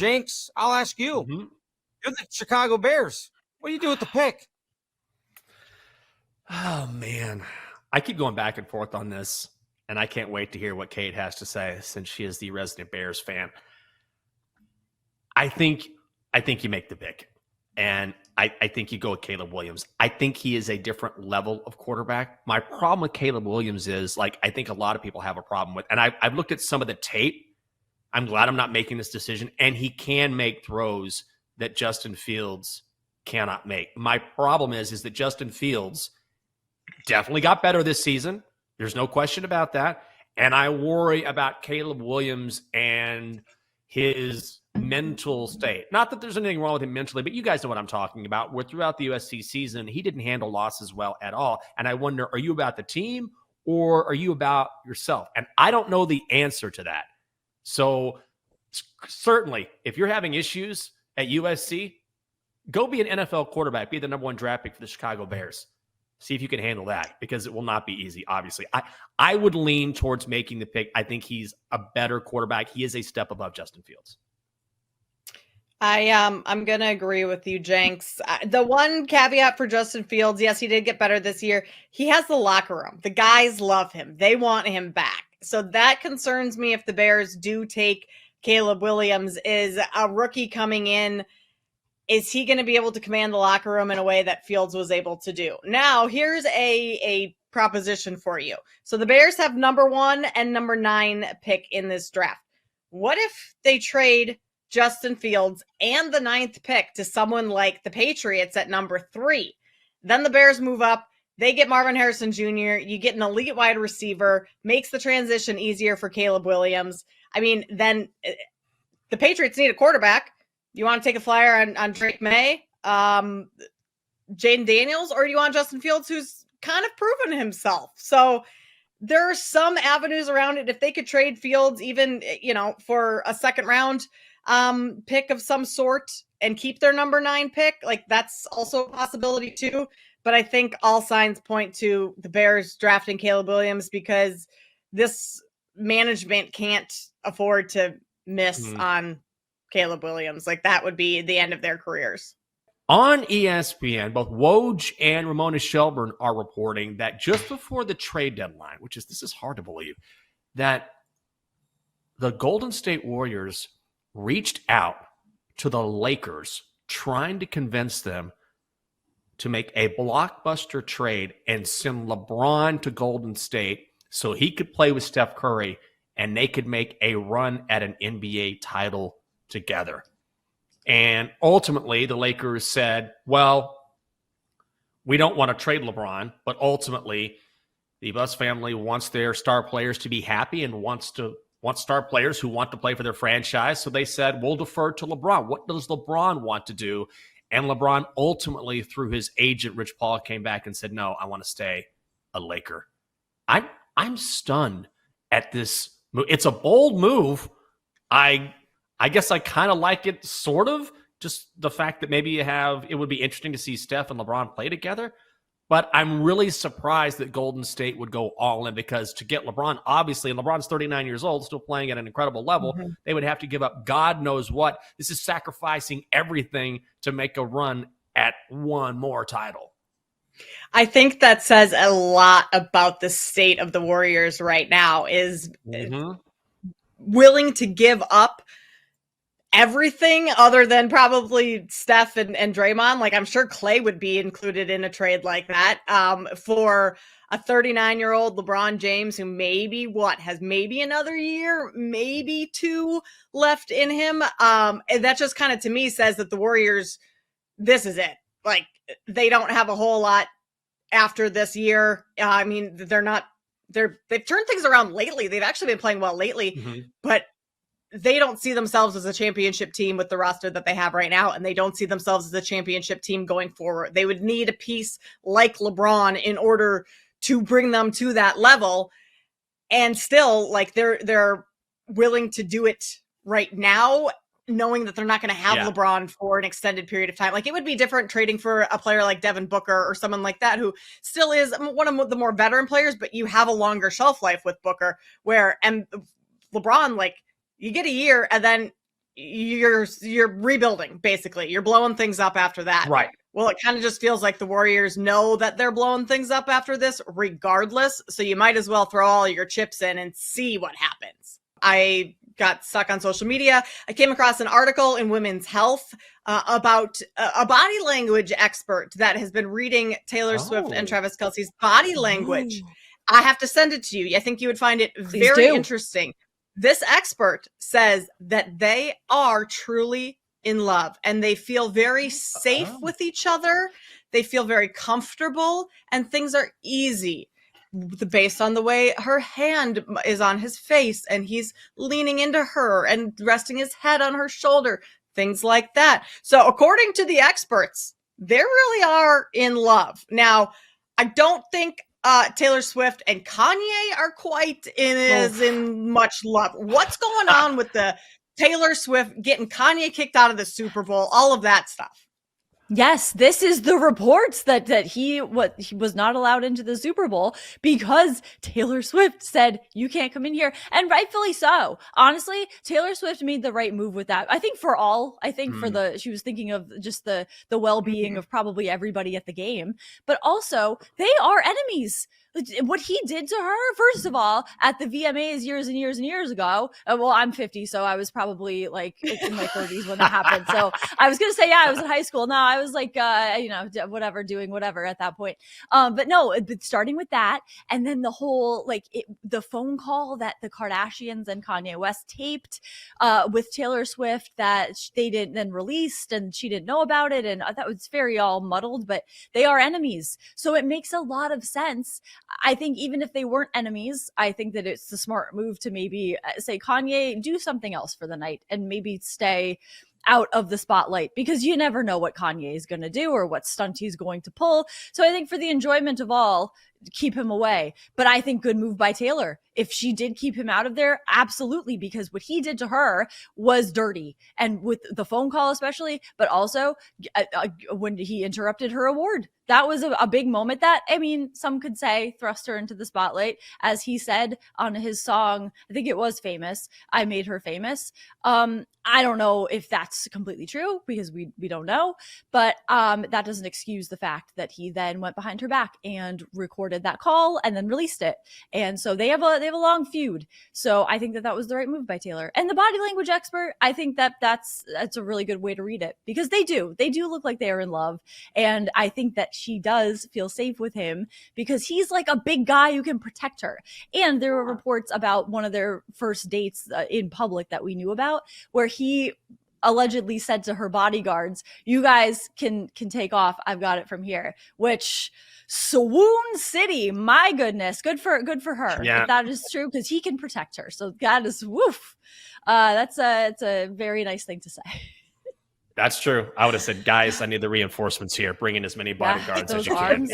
Jenks, I'll ask you. Mm-hmm. You're the Chicago Bears. What do you do with the pick? Oh, man. I keep going back and forth on this, and I can't wait to hear what Kate has to say since she is the resident Bears fan. I think you make the pick, and I think you go with Caleb Williams. I think he is a different level of quarterback. My problem with Caleb Williams is, like, I think a lot of people have a problem with, and I've looked at some of the tape. I'm glad I'm not making this decision, and he can make throws that Justin Fields cannot make. My problem is that Justin Fields definitely got better this season. There's no question about that. And I worry about Caleb Williams and his mental state. Not that there's anything wrong with him mentally, but you guys know what I'm talking about. Where throughout the USC season, he didn't handle losses well at all. And I wonder, are you about the team or are you about yourself? And I don't know the answer to that. So certainly, if you're having issues at USC, go be an NFL quarterback, be the number one draft pick for the Chicago Bears. See if you can handle that, because it will not be easy, obviously. I would lean towards making the pick. I think he's a better quarterback. He is a step above Justin Fields. I'm going to agree with you, Jenks. The one caveat for Justin Fields, yes, he did get better this year. He has the locker room. The guys love him. They want him back. So that concerns me if the Bears do take Caleb Williams. Is a rookie coming in, is he going to be able to command the locker room in a way that Fields was able to do? Now, here's a proposition for you. So the Bears have number 1 and number 9 pick in this draft. What if they trade Justin Fields and the 9th pick to someone like the Patriots at number 3? Then the Bears move up. They get Marvin Harrison Jr. You get an elite wide receiver, makes the transition easier for Caleb Williams. I mean, then the Patriots need a quarterback. You want to take a flyer on Drake May, Jaden Daniels, or do you want Justin Fields, who's kind of proven himself? So there are some avenues around it. If they could trade Fields, even, for a second round pick of some sort and keep their number 9 pick, like, that's also a possibility too. But I think all signs point to the Bears drafting Caleb Williams, because this management can't afford to miss on Caleb Williams. Like, that would be the end of their careers. On ESPN, both Woj and Ramona Shelburne are reporting that just before the trade deadline, this is hard to believe, that the Golden State Warriors reached out to the Lakers trying to convince them to make a blockbuster trade and send LeBron to Golden State so he could play with Steph Curry and they could make a run at an NBA title together. And ultimately, the Lakers said, well, we don't want to trade LeBron, but ultimately, the Buss family wants their star players to be happy and wants star players who want to play for their franchise. So they said, we'll defer to LeBron. What does LeBron want to do? And LeBron ultimately, through his agent, Rich Paul, came back and said, no, I want to stay a Laker. I'm stunned at this move. It's a bold move. I guess I kind of like it, sort of. Just the fact that maybe it would be interesting to see Steph and LeBron play together. But I'm really surprised that Golden State would go all in, because to get LeBron, obviously, and LeBron's 39 years old, still playing at an incredible level, they would have to give up God knows what. This is sacrificing everything to make a run at one more title. I think that says a lot about the state of the Warriors right now, is willing to give up everything other than probably Steph and Draymond. Like, I'm sure Clay would be included in a trade like that, for a 39-year-old LeBron James who has maybe another year, maybe 2 left in him. And that just kind of, to me, says that the Warriors, this is it. Like, they don't have a whole lot after this year. I mean, they've turned things around lately. They've actually been playing well lately, but they don't see themselves as a championship team with the roster that they have right now, and they don't see themselves as a championship team going forward. They would need a piece like LeBron in order to bring them to that level, and still, like, they're willing to do it right now, knowing that they're not going to have LeBron for an extended period of time. Like, it would be different trading for a player like Devin Booker or someone like that, who still is one of the more veteran players, but you have a longer shelf life with Booker, and LeBron, like, you get a year and then you're rebuilding, basically. You're blowing things up after that. Right. Well, it kind of just feels like the Warriors know that they're blowing things up after this regardless. So you might as well throw all your chips in and see what happens. I got stuck on social media. I came across an article in Women's Health about a body language expert that has been reading Taylor Swift and Travis Kelce's body language. I have to send it to you. I think you would find it very interesting. This expert says that they are truly in love and they feel very safe with each other. They feel very comfortable and things are easy based on the way her hand is on his face and he's leaning into her and resting his head on her shoulder, things like that. So according to the experts, they really are in love. Now, I don't think Taylor Swift and Kanye are quite in much love. What's going on with the Taylor Swift getting Kanye kicked out of the Super Bowl, all of that stuff? Yes, this is the reports that he was not allowed into the Super Bowl because Taylor Swift said, you can't come in here. And rightfully so. Honestly, Taylor Swift made the right move with that. I think she was thinking of just the well-being of probably everybody at the game, but also they are enemies. What he did to her, first of all, at the VMAs years and years and years ago. Well, I'm 50, so I was probably like in my 30s when that happened. So I was going to say, yeah, I was in high school. No, I was like, doing whatever at that point. But no, starting with that. And then the whole, the phone call that the Kardashians and Kanye West taped with Taylor Swift that they didn't then released and she didn't know about it. And that was very all muddled, but they are enemies. So it makes a lot of sense. I think even if they weren't enemies, I think that it's the smart move to maybe say, Kanye, do something else for the night and maybe stay out of the spotlight because you never know what Kanye is going to do or what stunt he's going to pull. So I think for the enjoyment of all, keep him away. But I think good move by Taylor. If she did keep him out of there, absolutely, because what he did to her was dirty. And with the phone call especially, but also when he interrupted her award, that was a big moment that, I mean, some could say thrust her into the spotlight. As he said on his song, I think it was Famous, I Made Her Famous. I don't know if that's completely true because we don't know, but that doesn't excuse the fact that he then went behind her back and recorded that call and then released it. And so they have a long feud. So I think that was the right move by Taylor. And the body language expert, I think that's a really good way to read it because they do look like they are in love. And I think that she does feel safe with him because he's like a big guy who can protect her. And there were reports about one of their first dates in public that we knew about where he allegedly said to her bodyguards, you guys can take off. I've got it from here, which swoon city. My goodness. Good for her. Yeah. If that is true because he can protect her. So that is woof. It's a very nice thing to say. That's true. I would have said, guys, I need the reinforcements here. Bring in as many bodyguards as you can.